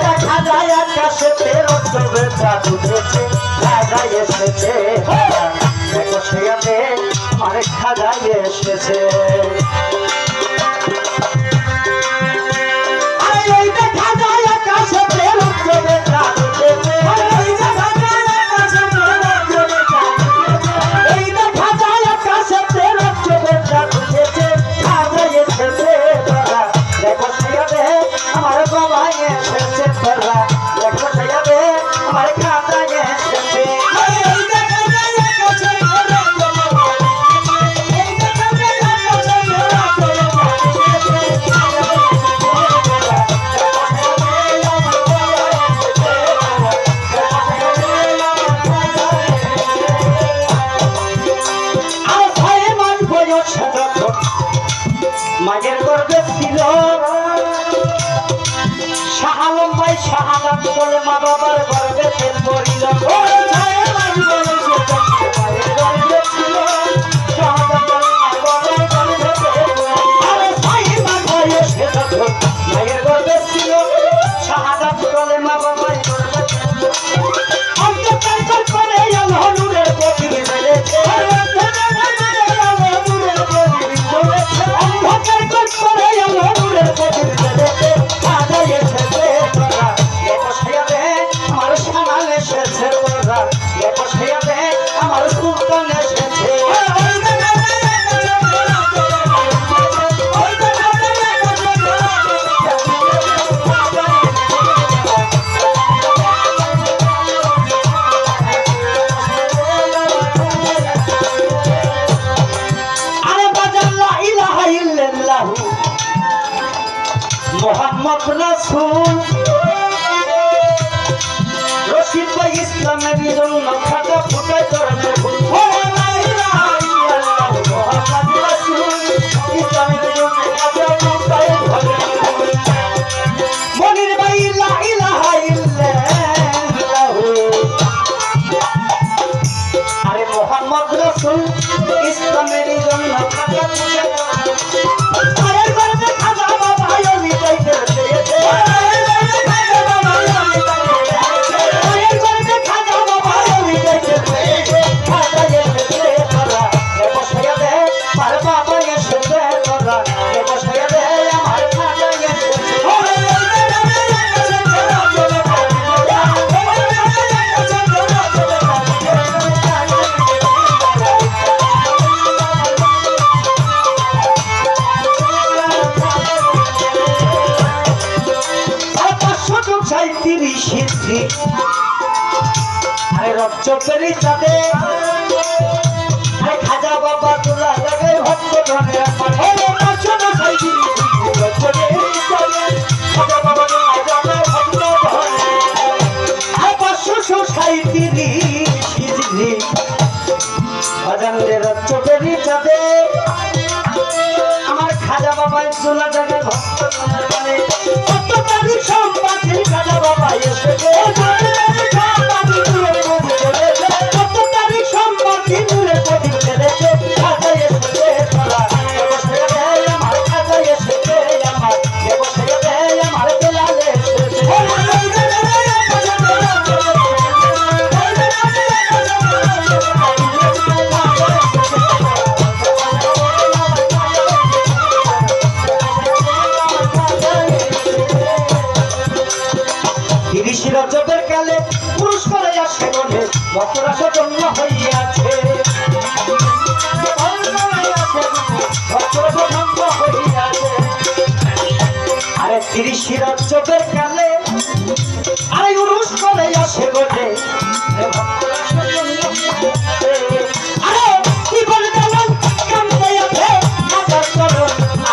দেখা যায় আকাশে রক্তবে চাঁদ উঠেছে, খাজা এসেছে, দেখো সেয়াতে আমার খাজা এসেছে। মাঝের গর্বে ছিল শাহ আলম ভাই, শাহ আলম বলে মা বাবার গর্বে তেল পড়িল। মায়ের গর্বে ছিল শাহাদাত বলে মা বাবার গর্বে অন্তর্কাল করে নূরের প্রদীপ জ্বলেছে, আমার সুলতান এসেছে। মোহাম্মদ রাসূল রশিদ ভাই ইসলামের জন্য খাজা ফুটায় ধরনের ফুল। মোহাম্মদ রাসূল ইসলামের জন্য খাজা ফুটায় ধরনের ফুল। মনির ভাই লা ইলাহা ইল্লাল্লাহু, আরে মোহাম্মদ রাসূল ইসলামের জন্য খাজা ফুটায় চোখেরই চাঁদে খাজা বাবা তোলা লাগে ভক্ত ধনে চোখেরই চাঁদে আমার খাজা বাবা তোলা জায়গায় ভক্ত ধনে সম্পাদী খাজা বাবা এসেছে। রজবের কালে পুরুষ করে আসে মনে ভক্তরা সজন্য হইয়াছে, আরে 30 রজবের কালে আরে পুরুষ করে আসে মনে ভক্তরা সজন্য হইয়াছে। আরে কি বলে দেবেন কামতে আছে আশা করো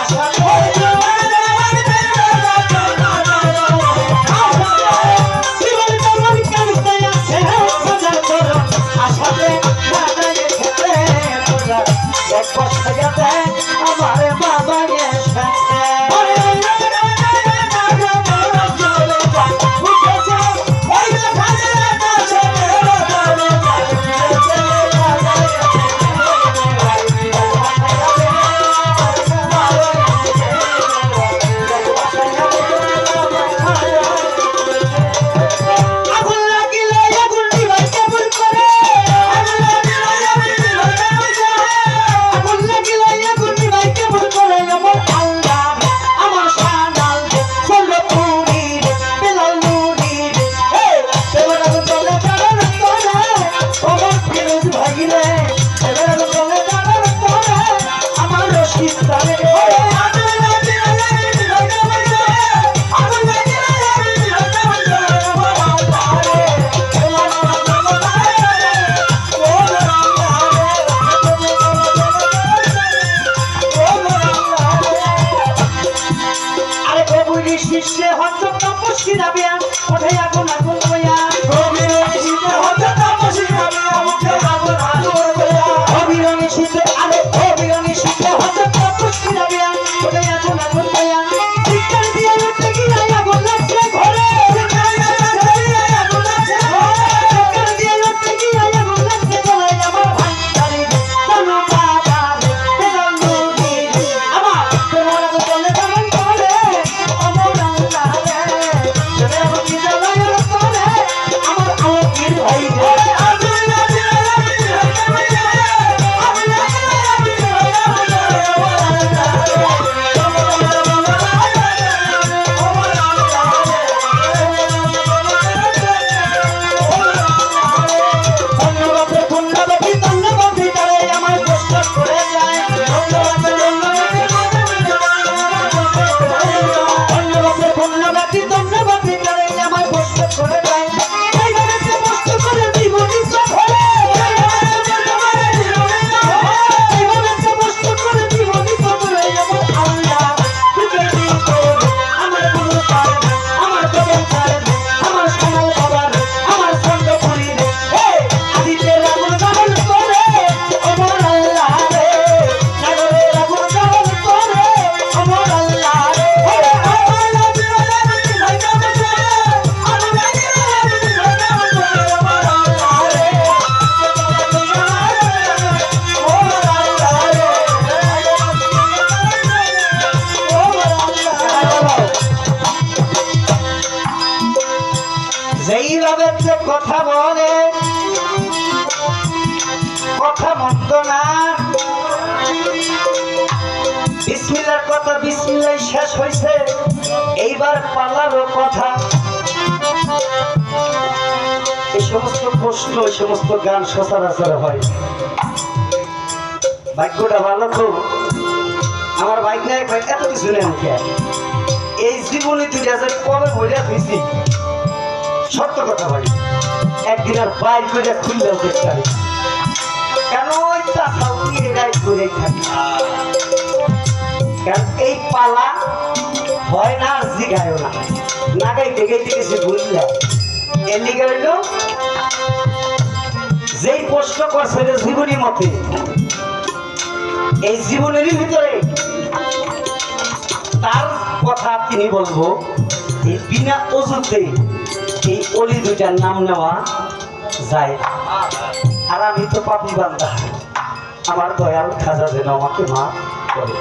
আশা আমার বাবা এসেছে। হতো তপস্বী রাবিয়া ওঠে আগুন আগুন হইয়া গভীর শীতে হতে তাপসী রাবিয়া উঠে আগুন আগুন হইয়া অবিরঙে শীতে আরে অবিরঙে শীতে হতো তপস্বী রাবিয়া ওঠে আগুন আগুন হইয়া শিক্ষার দিয়ে উঠে গিয়ে আগুন লাগছে ঘরে শিক্ষার দিয়ে উঠে গিয়ে আগুন লাগছে ঘরে আমার ভান্ডারি জানো বাবা তেরা নদী আমার তোমার চলে যেমন করে অমর আল্লাহ রে তুমি আমার কি জ্বালায় করে আমার আলোকির ভাই রে যেইভাবে যে কথা বলে কথা মন্দ না বিসমিল্লাহর কথা বিসমিল্লাহ শেষ হয়েছে এইবার পালারও কথা এই সমস্ত প্রশ্ন এই সমস্ত গান সচরাচর হয় ভাগ্যটা ভালো তো আমার বাইক নাই এত কিছু নেই আমাকে এই জীবনে 2000 কবে বইটা দিয়েছি সত্য কথা ভাই একদিন আর বাইর করে খুললেও দেখতে পারি কেন ওইটা সাউথি রাইড করে থাকি কারণ এই পালা হয় না আর জিগায়ও না না গাইতে গাইতে গেছে ভুললে এমনি গেল যেই প্রশ্ন করছে জীবনী মতে এই জীবনের ভিতরে তার কথা তিনি বলবো এই বিনা অজুতে এই অলি দুইটার নাম নেওয়া যায় আর আমি তো পাপি বান্দা আমার দয়াল খাজা যেন আমাকে মাফ করে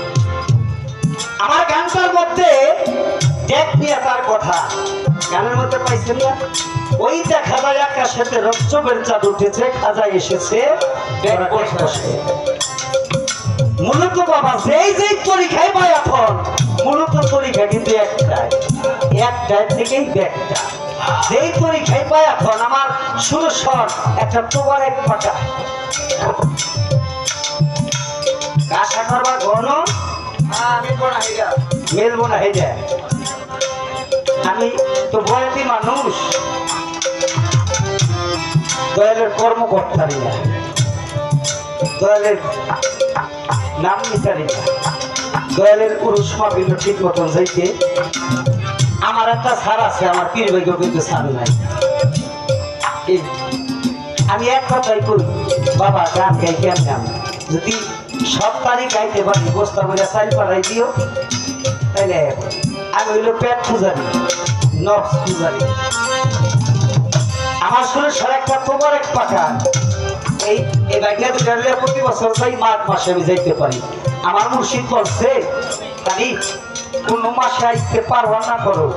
আমার গানটার মধ্যে দেখ নিয়ে তার কথা গানের মধ্যে পাইছেন না ওই দেখা যায় আকাশেতে রক্তবের চাঁদ উঠেছে খাজা এসেছে মূলত বাবা যেই যেই পরীক্ষায় পাই এখন মূলত পরীক্ষা কিন্তু একটাই থেকেই ব্যাগটা যেই পরীক্ষায় পাই এখন আমার সুরস্বর একটা তোমার এক পাটা আশা করবার ঘন মেলবো না হেঁটে আমি তো বয়সী মানুষ দয়ালের কর্মকর্তারই না দয়ালের নাম নিতারি না দয়ালের পুরুষ মাপিল ঠিক মতন যাইতে আমার একটা সার আছে আমার পীর ভাইকে কিন্তু সার নাই আমি এক কথাই করি বাবা গান গাই কেমন আমি যদি সব তারিখ গাইতে পারি বস্তা বলে চাল পাড়াই দিও তাইলে আমি হইল পেট পূজারি নফস পূজারি আমার শরীর একটা তোমার এক পাখা এই বাইকটা দুটা প্রতি বছর তাই মাঘ মাসে আমি যাইতে পারি আমার মুর্শিদ বলছে তাই কোনো মাসে আসতে পারবা না করো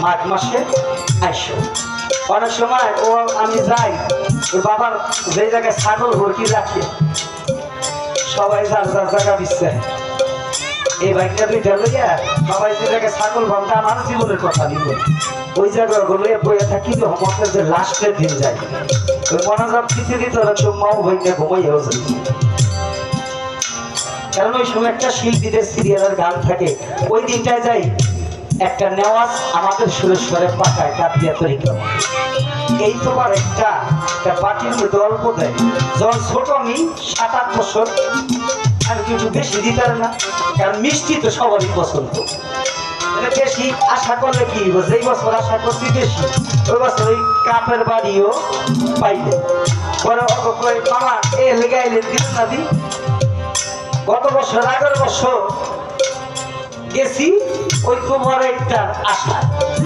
মাঘ মাসে আইসো অনেক সময় ও আমি যাই ওর বাবার যে জায়গায় ছাগল ভর্তি রাখে সবাই যার যার জায়গা দিচ্ছে এই বাইকটা দুইটা লইয়া সবাই যে জায়গায় ছাগল ভাবটা আমার জীবনের কথা নিব ওই জায়গাগুলো বইয়ে থাকি তো হমকের যে লাস্টের দিন যায় ওই মনোজাম দিতে দিতে মাও বইটা ঘুমাইয়াও যাই কারণ ওই সময় একটা শিল্পীদের সিরিয়ালের গান থাকে ওই দিনটায় যাই একটা নেওয়াজ আমাদের সুরেশ্বরের পাকায় কাটিয়া তরিকা এই তোমার একটা পার্টির মধ্যে অল্প দেয় যখন ছোট আমি 7-8 বছর আর কিছু বেশি দিতে না কারণ মিষ্টি তো সবারই পছন্দ এটা বেশি আশা করলে কি হইব? যেই বছর আশা করছি বেশি, ওই বছর ওই কাপের বাড়িও পাইলে পরে কই মামা এ লেগাইলে দিন না দি। গত বছর আগের বছর গেছি ওই তোমার একটা আশা,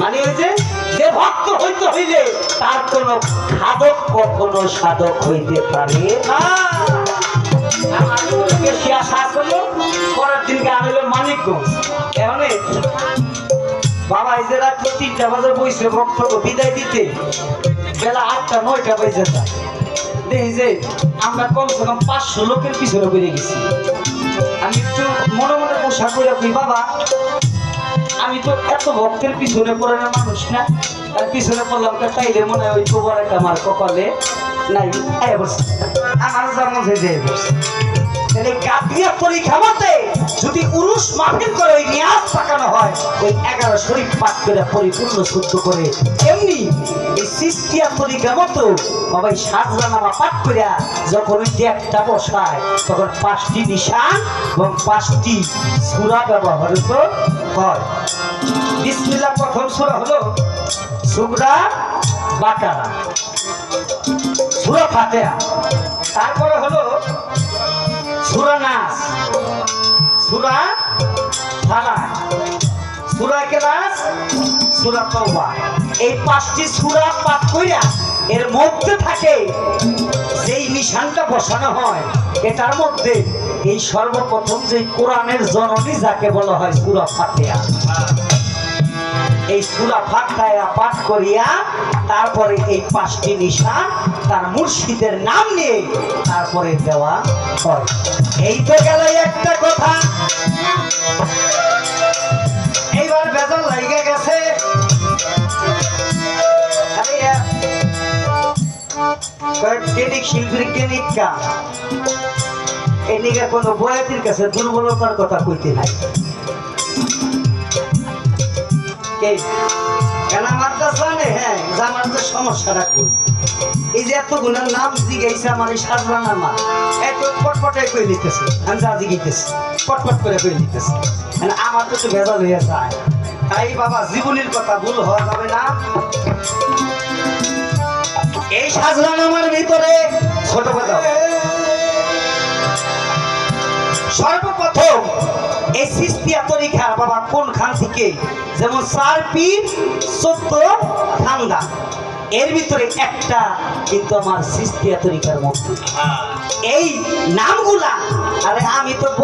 মানে ওই যে ভক্ত হইতে হইলে তার কোন খাদক কখনো সাধক হইতে পারে না। আমার বেশি আশা করলো পরের দিনকে আনলো মানিকগঞ্জ। এখন বাবা এই যে রাত 3টা বাজে বইছে ভক্তকে বিদায় দিতে, বেলা 8টা 9টা বাজে যায়। দেখি যে আমরা কমসে কম 500 লোকের পিছনে বেড়ে গেছি। আমি একটু মনে মনে পোশাক করে কই বাবা আমি তো এত ভক্তের পিছনে পড়ে না মানুষ না, তার পিছনে পড়লাম তাইলে মনে হয় ওই গোবর একটা আমার কপালে নাই বলছে আমার জন্ম হয়ে যায় বলছে। তাহলে গাদ্রিয়া পরীক্ষা মতে যদি উরুস মাহফিল করে ওই নিয়াজ পাকানো হয়, ওই 11 শরীফ পাঠ করে পরিপূর্ণ শুদ্ধ করে, এমনি এই সিস্তিয়া পরীক্ষা মতো বাবা এই সাজরানামা পাঠ করে যখন ওই একটা বসায় তখন 5টি নিশান এবং 5টি সূরা ব্যবহৃত হয়। বিসমিল্লাহ প্রথম সূরা হলো সূরা বাকারা, সূরা ফাতিহা, তারপরে হলো সূরা নাস, সূরা ফালাক, সূরা ইখলাস, সূরা তাওবা। এই 5টি সূরা পাঠ কইরা এর মধ্যে থাকে যেই নিশানটা বসানো হয়, এটার মধ্যে এই সর্বপ্রথম যে কোরআনের জননী যাকে বলা হয় সূরা ফাতিহা, এই সূরা ফাতিহা পাঠ করিয়া তারপরে এই 5টি নিশান তার মুর্শিদের নাম নিয়ে তারপরে দেওয়া হয়। এই তো গেল একটা কথা। এইবার বেজাল লাগে গেছে টেনিক শিল্পীর টেনিক গান, এদিকে কোনো বয়াতির কাছে দুর্বলতার কথা কইতে নাই। কেন আমার তো জানে হ্যাঁ যে আমার তো সমস্যাটা কই, এই যে এতগুলোর নাম জিগাইছে আমার এই সাজরানামা এত পটপটে কই লিখতেছে, আমি যা জিগাইতেছি পটপট করে কই লিখতেছি, মানে আমার তো একটু ভেজাল হয়ে যায়। তাই বাবা জীবনের কথা ভুল হওয়া যাবে না। এই সাজরানামার ভিতরে ছোট কথা, সর্বপ্রথম এই সিস্তিয়া তরিকা বাবা কোন খান থেকে, যেমন 4 পীর 14 খানদান, এর ভিতরে একটা কিন্তু আমার সিস্তিয়া তরিকার মধ্যে এই নামগুলা। আরে আমি তো